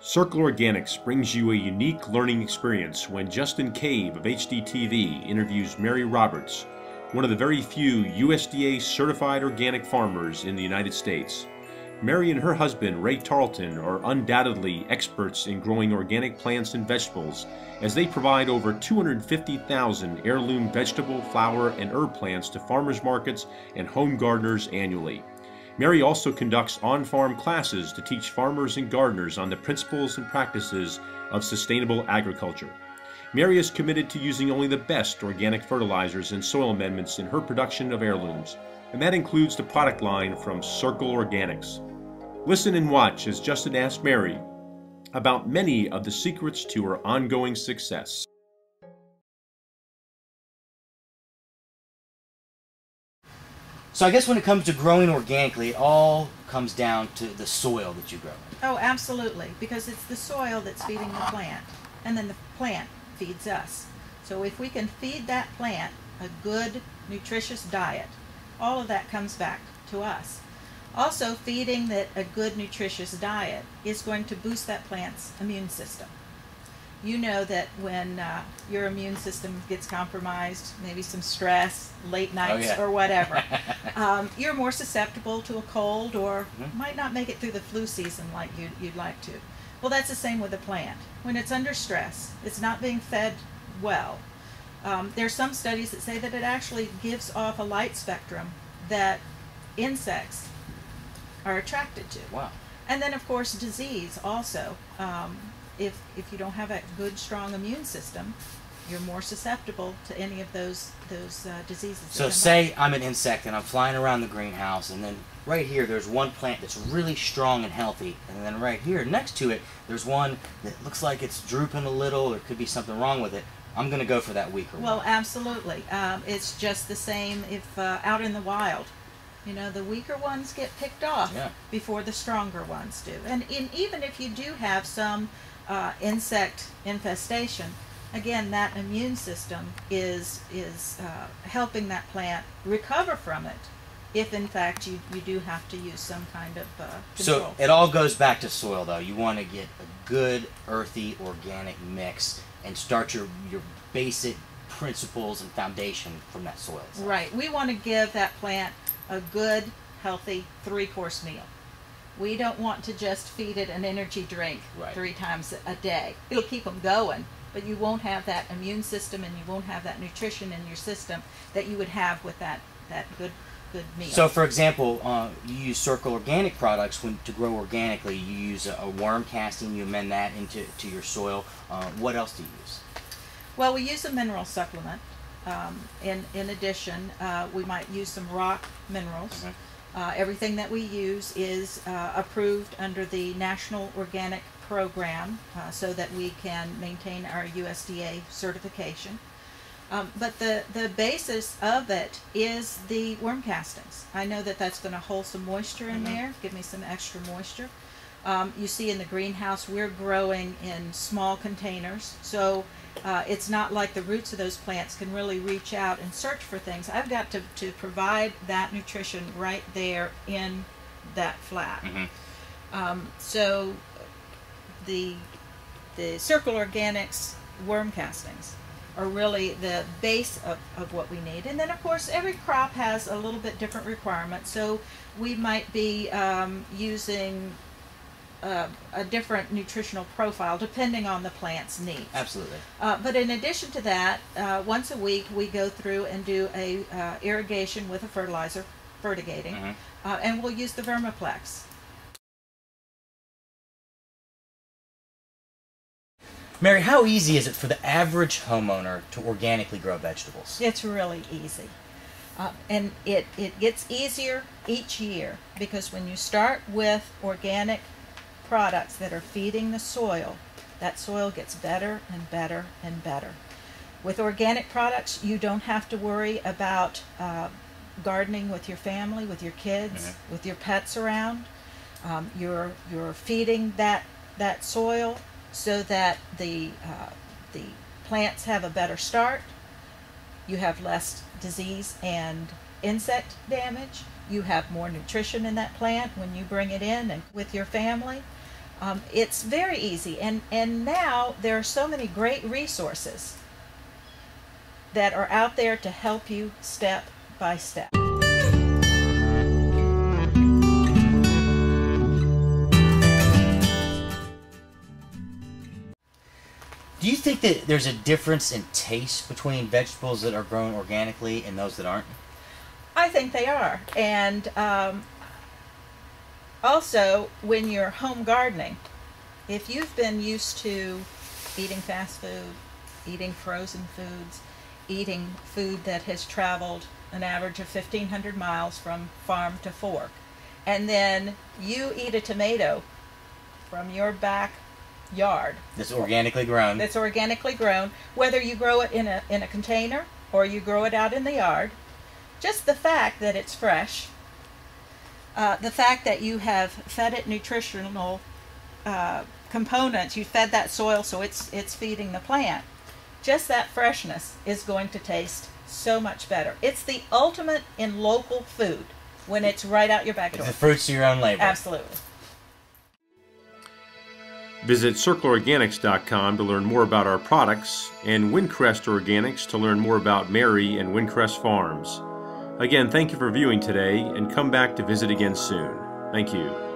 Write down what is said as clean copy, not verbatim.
Circle Organics brings you a unique learning experience when Justin Cave of HGTV interviews Mary Roberts, one of the very few USDA certified organic farmers in the United States. Mary and her husband, Ray Tarleton, are undoubtedly experts in growing organic plants and vegetables, as they provide over 250,000 heirloom vegetable, flower, and herb plants to farmers markets and home gardeners annually. Mary also conducts on-farm classes to teach farmers and gardeners on the principles and practices of sustainable agriculture. Mary is committed to using only the best organic fertilizers and soil amendments in her production of heirlooms, and that includes the product line from Circle Organics. Listen and watch as Justin asks Mary about many of the secrets to her ongoing success. So I guess when it comes to growing organically, it all comes down to the soil that you grow in. Oh, absolutely, because it's the soil that's feeding the plant, and then the plant feeds us. So if we can feed that plant a good, nutritious diet, all of that comes back to us. Also, feeding that a good, nutritious diet is going to boost that plant's immune system. You know that when your immune system gets compromised, maybe some stress, late nights, or whatever, you're more susceptible to a cold or might not make it through the flu season like you'd like to. Well, that's the same with a plant. When it's under stress, it's not being fed well. There's some studies that say that it actually gives off a light spectrum that insects are attracted to. Wow. And then, of course, disease also. If you don't have a good, strong immune system, you're more susceptible to any of those diseases. So say I'm an insect and I'm flying around the greenhouse, and then right here there's one plant that's really strong and healthy, and then right here next to it there's one that looks like it's drooping a little, or could be something wrong with it. I'm going to go for that weaker one. Well, absolutely. It's just the same if out in the wild. You know, the weaker ones get picked off before the stronger ones do. And even if you do have some insect infestation, again, that immune system is helping that plant recover from it, if in fact you do have to use some kind of control. So it all goes back to soil, though. You want to get a good, earthy, organic mix and start your basic principles and foundation from that soil. Right. We want to give that plant a good, healthy 3-course meal. We don't want to just feed it an energy drink 3 times a day. It'll keep them going, but you won't have that immune system and you won't have that nutrition in your system that you would have with that good meal. So, for example, you use Circle Organic products to grow organically. You use a worm casting. You amend that into your soil. What else do you use? Well, we use a mineral supplement. In addition, we might use some rock minerals. Everything that we use is approved under the National Organic Program so that we can maintain our USDA certification. But the basis of it is the worm castings. I know that that's going to hold some moisture in there, give me some extra moisture. You see in the greenhouse we're growing in small containers, so it's not like the roots of those plants can really reach out and search for things. I've got to provide that nutrition right there in that flat. So the Circle Organics worm castings are really the base of what we need. And then, of course, every crop has a little bit different requirements. So we might be using a different nutritional profile depending on the plant's needs. Absolutely. But in addition to that, once a week we go through and do a irrigation with a fertilizer, fertigating, and we'll use the Vermiplex. Mary, how easy is it for the average homeowner to organically grow vegetables? It's really easy. And it gets easier each year, because when you start with organic products that are feeding the soil, that soil gets better and better and better. With organic products, you don't have to worry about gardening with your family, with your kids, with your pets around. You're feeding that soil so that the plants have a better start. You have less disease and insect damage. You have more nutrition in that plant when you bring it in and with your family. It's very easy, and now there are so many great resources that are out there to help you step by step. Do you think that there's a difference in taste between vegetables that are grown organically and those that aren't? I think they are. And also, when you're home gardening, if you've been used to eating fast food, eating frozen foods, eating food that has traveled an average of 1,500 miles from farm to fork, and then you eat a tomato from your backyard That's organically grown. that's organically grown, whether you grow it in a container or you grow it out in the yard, just the fact that it's fresh, the fact that you have fed it nutritional components, you fed that soil so it's feeding the plant, just that freshness is going to taste so much better. It's the ultimate in local food when it's right out your back door. It's the fruits of your own labor. Absolutely. Visit circleorganics.com to learn more about our products, and Windcrest Organics to learn more about Mary and Windcrest Farms. Again, thank you for viewing today, and come back to visit again soon. Thank you.